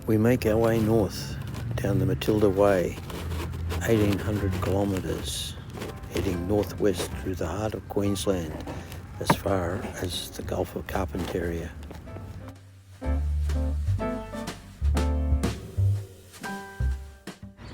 We make our way north down the Matilda Way, 1800 kilometres, heading northwest through the heart of Queensland as far as the Gulf of Carpentaria.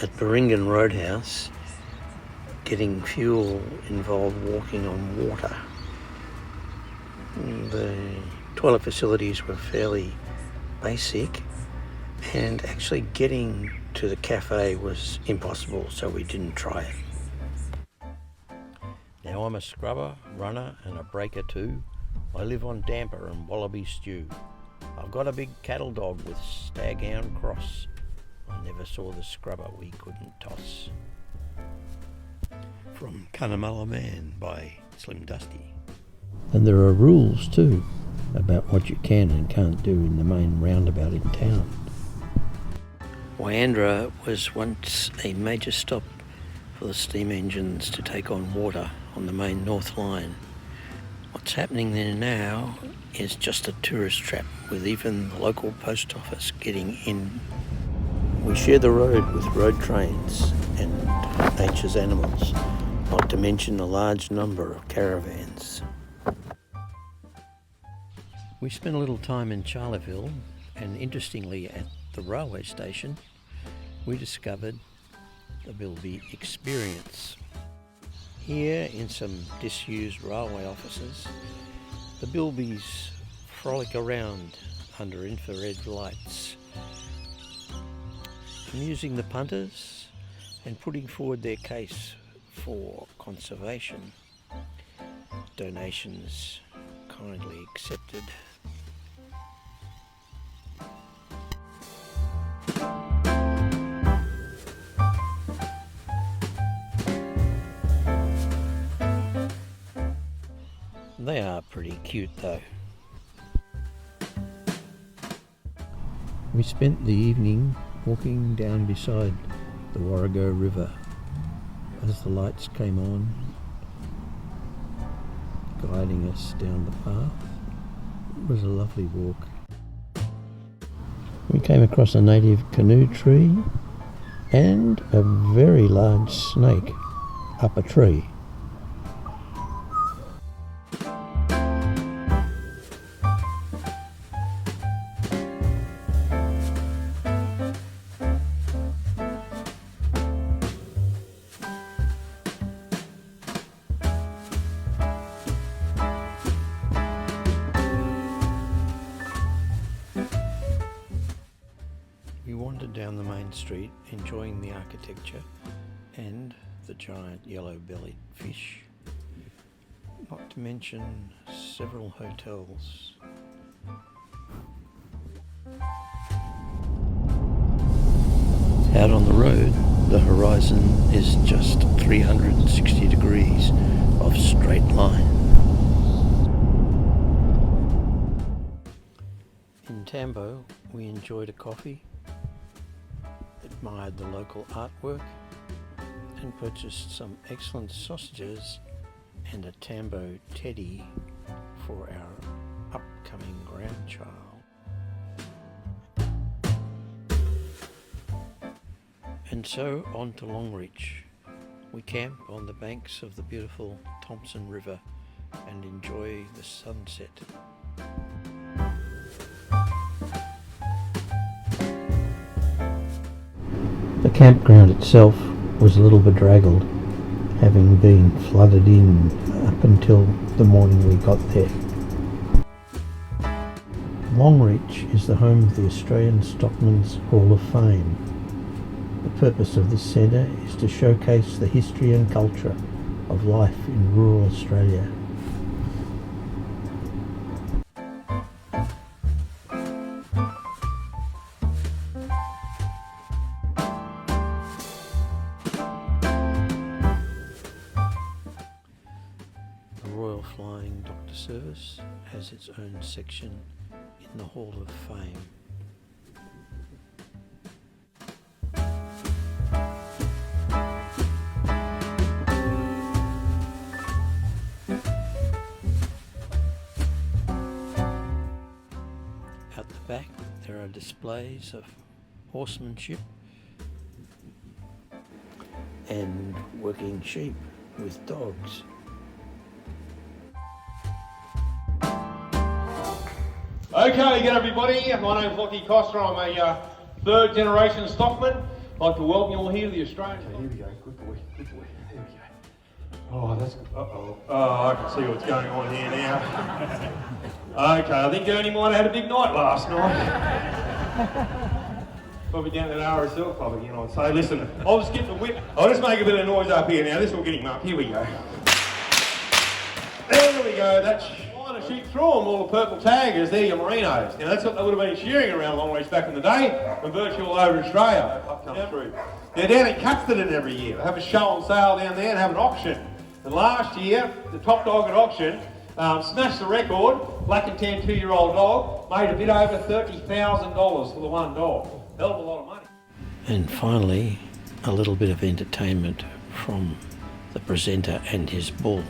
At Nyngan Roadhouse, getting fuel involved walking on water. The toilet facilities were fairly basic, and actually getting to the cafe was impossible, so we didn't try it. Now I'm a scrubber, runner and a breaker too. I live on damper and wallaby stew. I've got a big cattle dog with staghound cross. I never saw the scrubber we couldn't toss. From Cunnamulla Man by Slim Dusty. And there are rules too about what you can and can't do in the main roundabout in town. Wyandra was once a major stop for the steam engines to take on water on the main North Line. What's happening there now is just a tourist trap, with even the local post office getting in. We share the road with road trains and nature's animals, not to mention a large number of caravans. We spent a little time in Charleville, and interestingly at the railway station we discovered the Bilby Experience. Here, in some disused railway offices, the Bilbies frolic around under infrared lights, amusing the punters and putting forward their case for conservation. Donations kindly accepted. They are pretty cute though. We spent the evening walking down beside the Warrego River as the lights came on, guiding us down the path. It was a lovely walk. We came across a native canoe tree and a very large snake up a tree. We wandered down the main street, enjoying the architecture and the giant yellow-bellied fish, not to mention several hotels. Out on the road, the horizon is just 360 degrees of straight line. In Tambo, we enjoyed a coffee, admired the local artwork, and purchased some excellent sausages and a Tambo teddy for our upcoming grandchild. And so on to Longreach. We camp on the banks of the beautiful Thompson River and enjoy the sunset. The campground itself was a little bedraggled, having been flooded in up until the morning we got there. Longreach is the home of the Australian Stockmen's Hall of Fame. The purpose of this centre is to showcase the history and culture of life in rural Australia. The Royal Flying Doctor Service has its own section in the Hall of Fame. At the back there are displays of horsemanship and working sheep with dogs. Okay, good everybody. My name's Lockie Costa. I'm a third generation stockman. I'd like to welcome you all here to the Australian. Okay, here we go. Good boy. Good boy. There we go. Oh, that's good. Uh-oh. Oh, I can see what's going on here now. Okay, I think Ernie might have had a big night last night. Probably down at RSL club again, I'd say. Listen, I'll just get the whip. I'll just make a bit of noise up here now. This will get him up. Here we go. There we go. That's trying to shoot through them, all the purple taggers. They're your merinos. Now, that's what they would have been shearing around a long ways back in the day, and virtually all over Australia. I've come through. They're down in Cuthbertson every year. They have a show on sale down there and have an auction. And last year, the top dog at auction smashed the record. Black and tan 2-year-old dog made a bit over $30,000 for the one dog. Hell of a lot of money. And finally, a little bit of entertainment from the presenter and his bull.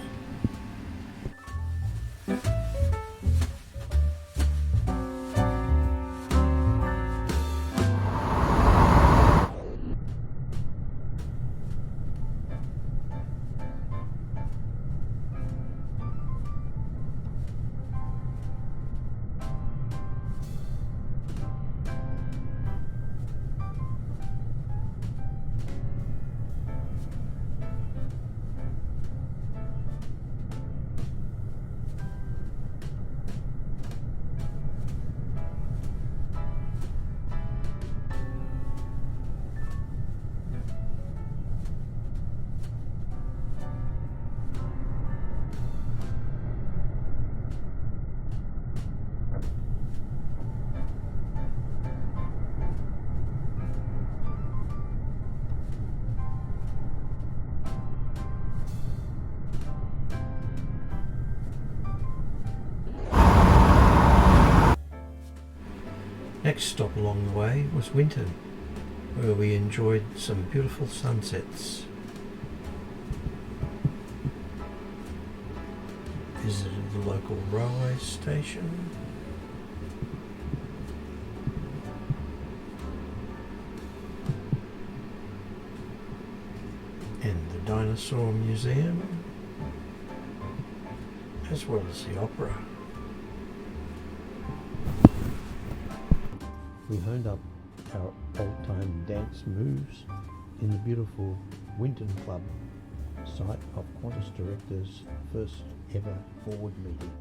Next stop along the way was Winton, where we enjoyed some beautiful sunsets. Visited the local railway station. And the Dinosaur Museum, as well as the opera. We honed up our old-time dance moves in the beautiful Winton Club, site of Qantas Director's first ever board meeting.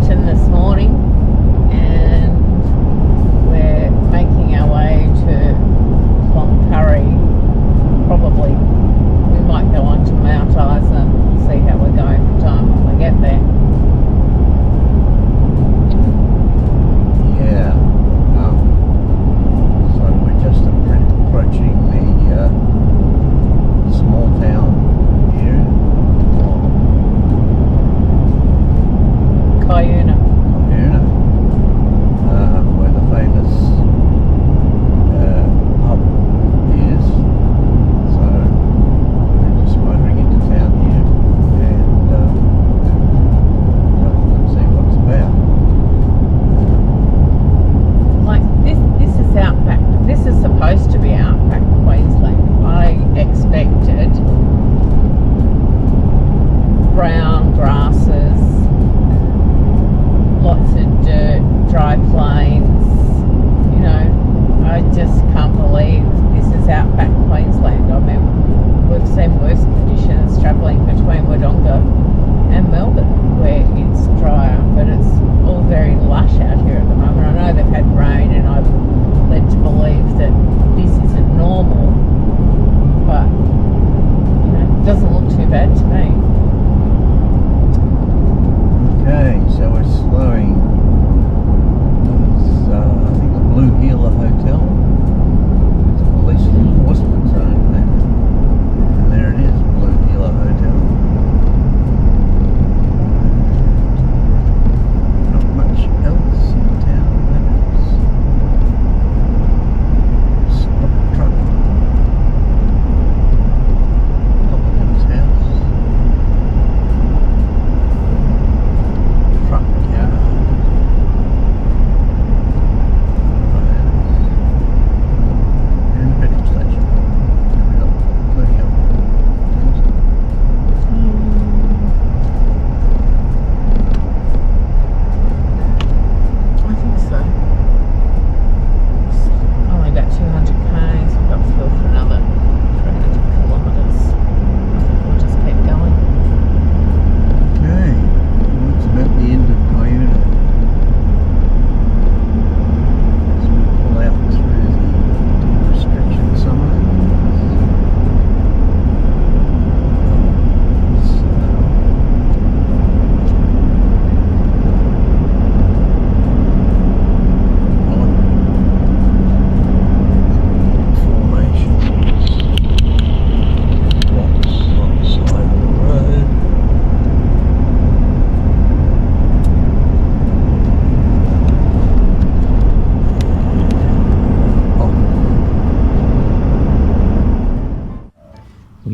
This morning, and we're making our way to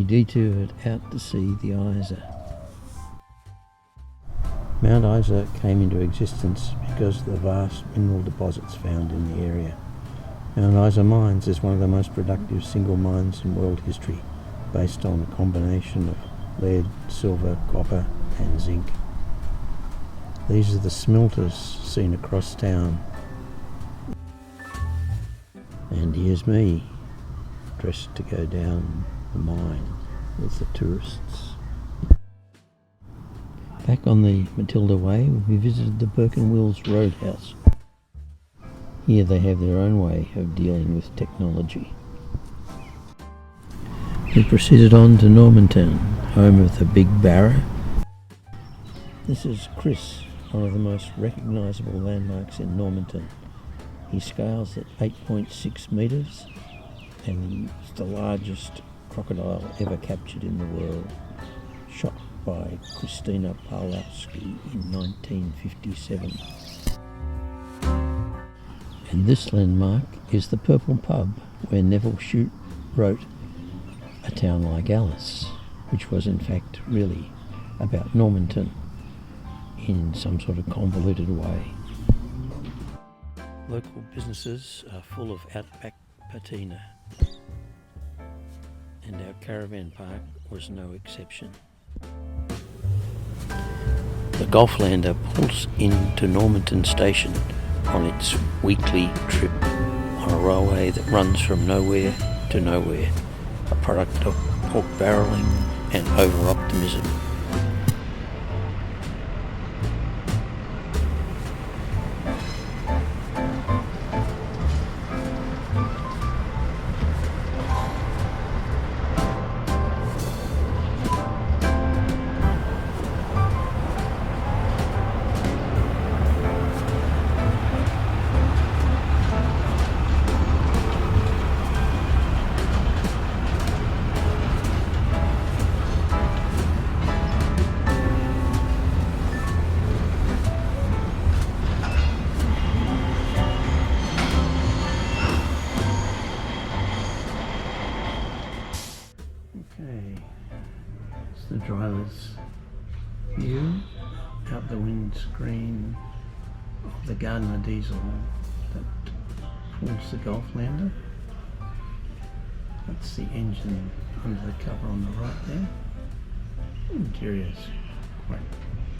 We detoured out to see the Isa. Mount Isa came into existence because of the vast mineral deposits found in the area. Mount Isa Mines is one of the most productive single mines in world history, based on a combination of lead, silver, copper and zinc. These are the smelters seen across town. And here's me, dressed to go down the mine with the tourists. Back on the Matilda Way, we visited the Burke & Wills Roadhouse. Here they have their own way of dealing with technology. We proceeded on to Normanton, home of the Big Barra. This is Chris, one of the most recognisable landmarks in Normanton. He scales at 8.6 metres and he's the largest crocodile ever captured in the world, shot by Christina Pawlowski in 1957. And this landmark is the Purple Pub, where Neville Shute wrote A Town Like Alice, which was in fact really about Normanton in some sort of convoluted way. Local businesses are full of outback patina, and our caravan park was no exception. The Golflander pulls into Normanton Station on its weekly trip on a railway that runs from nowhere to nowhere, a product of pork barrelling and over-optimism. Okay, it's the driver's view out the windscreen of the Gardner diesel that pulls the Golflander. That's the engine under the cover on the right there. The interior is quite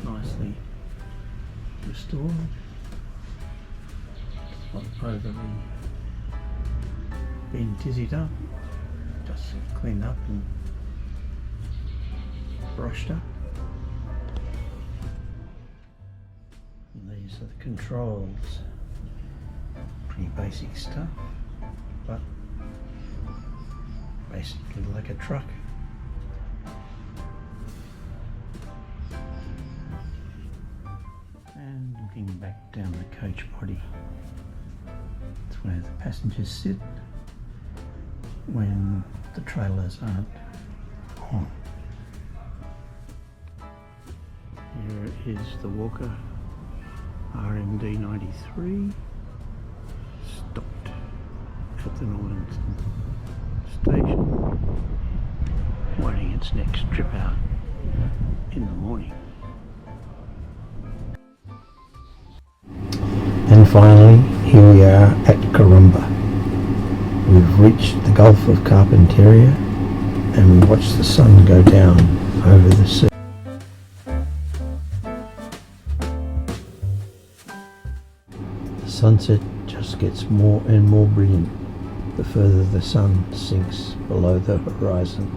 nicely restored. It's not overly been tizzied up, just cleaned up and brushed up. And these are the controls. Pretty basic stuff, but basically like a truck. And looking back down the coach body, it's where the passengers sit when the trailers aren't on. Here is the Walker RMD 93, stopped at the Normanton station, waiting its next trip out in the morning. And finally, here we are at Karumba. We've reached the Gulf of Carpentaria and we watch the sun go down over the sea. The sunset just gets more and more brilliant the further the sun sinks below the horizon.